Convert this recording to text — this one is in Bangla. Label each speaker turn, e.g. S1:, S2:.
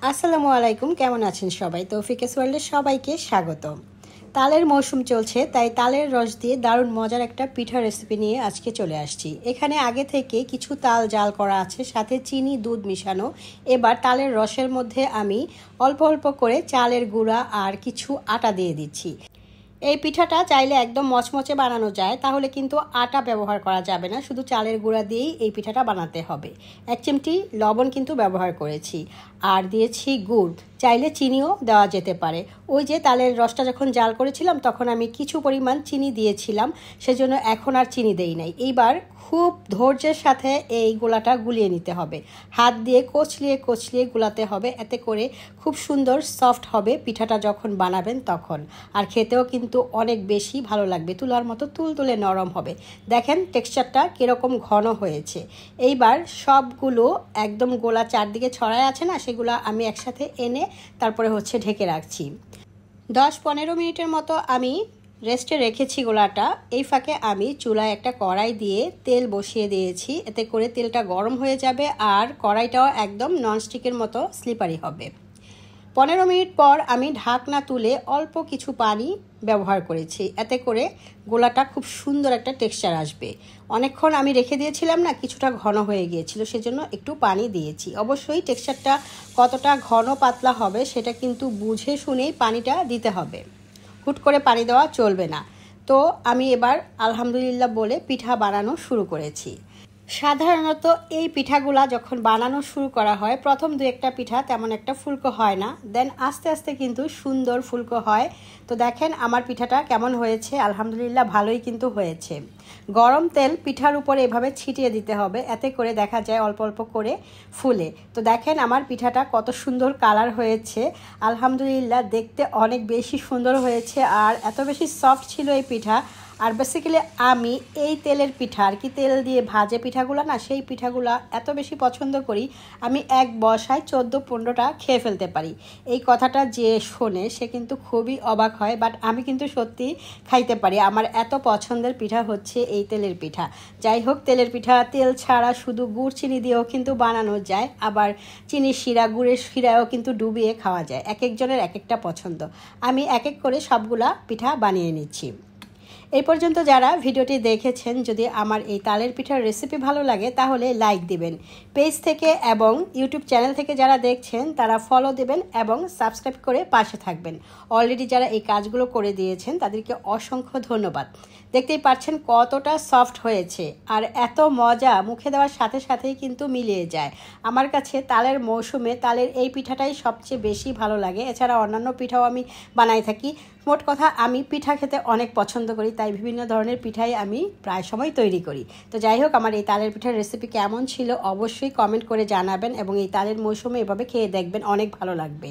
S1: আসসালামু আলাইকুম, কেমন আছেন সবাই? তৌফিকেস ওয়ার্ল্ডে সবাইকে স্বাগত। তালের মৌসুম চলছে, তাই তালের রস দিয়ে দারুণ মজার একটা পিঠা রেসিপি নিয়ে আজকে চলে আসছি। এখানে আগে থেকে কিছু তাল জাল করা আছে, সাথে চিনি দুধ মিশানো। এবার তালের রসের মধ্যে আমি অল্প অল্প করে চালের গুঁড়া আর কিছু আটা দিয়ে দিচ্ছি। এই পিঠাটা চাইলে একদম মচমচে বানানো যায়, তাহলে কিন্তু আটা ব্যবহার করা যাবে না, শুধু চালের গুঁড়া দিয়েই এই পিঠাটা বানাতে হবে। 1 চিমটি লবণ কিন্তু ব্যবহার করেছি, আর দিয়েছি গুড়, চাইলে চিনিও দেওয়া যেতে পারে। ওই যে তালের রসটা যখন জাল করেছিলাম তখন আমি কিছু পরিমাণ চিনি দিয়েছিলাম, সেজন্য এখন আর চিনি দেই নাই। এইবার খুব ধৈর্যের সাথে এই গোলাটা গুলিয়ে নিতে হবে, হাত দিয়ে কচলিয়ে কচলিয়ে গুলাতে হবে, এতে করে খুব সুন্দর সফট হবে পিঠাটা যখন বানাবেন তখন। আর খেতেও কিন্তু অনেক বেশি ভালো লাগবে, তুলার মতো তুলতুলে নরম হবে। দেখেন টেক্সচারটা কীরকম ঘন হয়েছে। এইবার সবগুলো একদম গোলা চারদিকে ছড়ায় আছে না, সেগুলো আমি একসাথে এনে তারপরে ঢেকে রাখছি। 10-15 মিনিটের মতো আমি রেস্টে রেখেছি গোলাটা। এই ফাঁকে আমি চুলায় একটা কড়াই দিয়ে তেল বসিয়ে দিয়েছি, এতে করে তেলটা গরম হয়ে যাবে আর কড়াইটাও একদম ননস্টিকের মতো স্লিপারি হবে। 15 মিনিট পর আমি ঢাকনা তুলে অল্প কিছু পানি ব্যবহার করেছি, এতে করে গোলাটা খুব সুন্দর একটা টেক্সচার আসবে। অনেকক্ষণ আমি রেখে দিয়েছিলাম না, কিছুটা ঘন হয়ে গিয়েছিল, সেজন্য একটু পানি দিয়েছি। অবশ্যই টেক্সচারটা কতটা ঘন পাতলা হবে সেটা কিন্তু বুঝে শুনেই পানিটা দিতে হবে, হুট করে পানি দেওয়া চলবে না। তো আমি এবার আলহামদুলিল্লাহ বলে পিঠা বানানো শুরু করেছি। সাধারণত এই পিঠাগুলা যখন বানানো শুরু করা হয়, প্রথম 2-1টা পিঠা তেমন একটা ফুলকো হয় না, দেন আস্তে আস্তে কিন্তু সুন্দর ফুলকো হয়। তো দেখেন আমার পিঠাটা কেমন হয়েছে, আলহামদুলিল্লাহ ভালোই কিন্তু হয়েছে। গরম তেল পিঠার উপরে এভাবে ছিটিয়ে দিতে হবে, এতে করে দেখা যায় অল্প অল্প করে ফুলে। তো দেখেন আমার পিঠাটা কত সুন্দর কালার হয়েছে, আলহামদুলিল্লাহ দেখতে অনেক বেশি সুন্দর হয়েছে আর এত বেশি সফট ছিল এই পিঠা। আর বেসিক্যালি আমি এই তেলের পিঠা আর কি, তেল দিয়ে ভাজে পিঠাগুলো না, সেই পিঠাগুলো এত বেশি পছন্দ করি, আমি এক বসায় 14-15টা খেয়ে ফেলতে পারি। এই কথাটা যে শোনে সে কিন্তু খুবই অবাক হয়, বাট আমি কিন্তু সত্যি খাইতে পারি। আমার এত পছন্দের পিঠা হচ্ছে এই তেলের পিঠা। যাই হোক, তেলের পিঠা তেল ছাড়া শুধু গুড় চিনি দিয়েও কিন্তু বানানো যায়, আবার চিনির শিরা গুড়ের শিরাও কিন্তু ডুবিয়ে খাওয়া যায়। এক একজনের এক একটা পছন্দ। আমি এক এক করে সবগুলা পিঠা বানিয়ে নিচ্ছি। এই পর্যন্ত যারা ভিডিওটি দেখেছেন, যদি আমার এই তালের পিঠার রেসিপি ভালো লাগে তাহলে লাইক দিবেন। পেজ থেকে এবং ইউটিউব চ্যানেল থেকে যারা দেখছেন তারা ফলো দেবেন এবং সাবস্ক্রাইব করে পাশে থাকবেন। অলরেডি যারা এই কাজগুলো করে দিয়েছেন তাদেরকে অসংখ্য ধন্যবাদ। দেখতেই পাচ্ছেন কতটা সফট হয়েছে আর এত মজা, মুখে দেওয়ার সাথে সাথেই কিন্তু মিলিয়ে যায়। আমার কাছে তালের মৌসুমে তালের এই পিঠাটাই সবচেয়ে বেশি ভালো লাগে, এছাড়া অন্যান্য পিঠাও আমি বানাই থাকি। মোট কথা আমি পিঠা খেতে অনেক পছন্দ করি, তাই বিভিন্ন ধরনের পিঠাই আমি প্রায় সময় তৈরি করি। তো যাই হোক, আমার এই তালের পিঠার রেসিপি কেমন ছিল অবশ্যই কমেন্ট করে জানাবেন এবং এই তালের মৌসুমে এভাবে খেয়ে দেখবেন, অনেক ভালো লাগবে।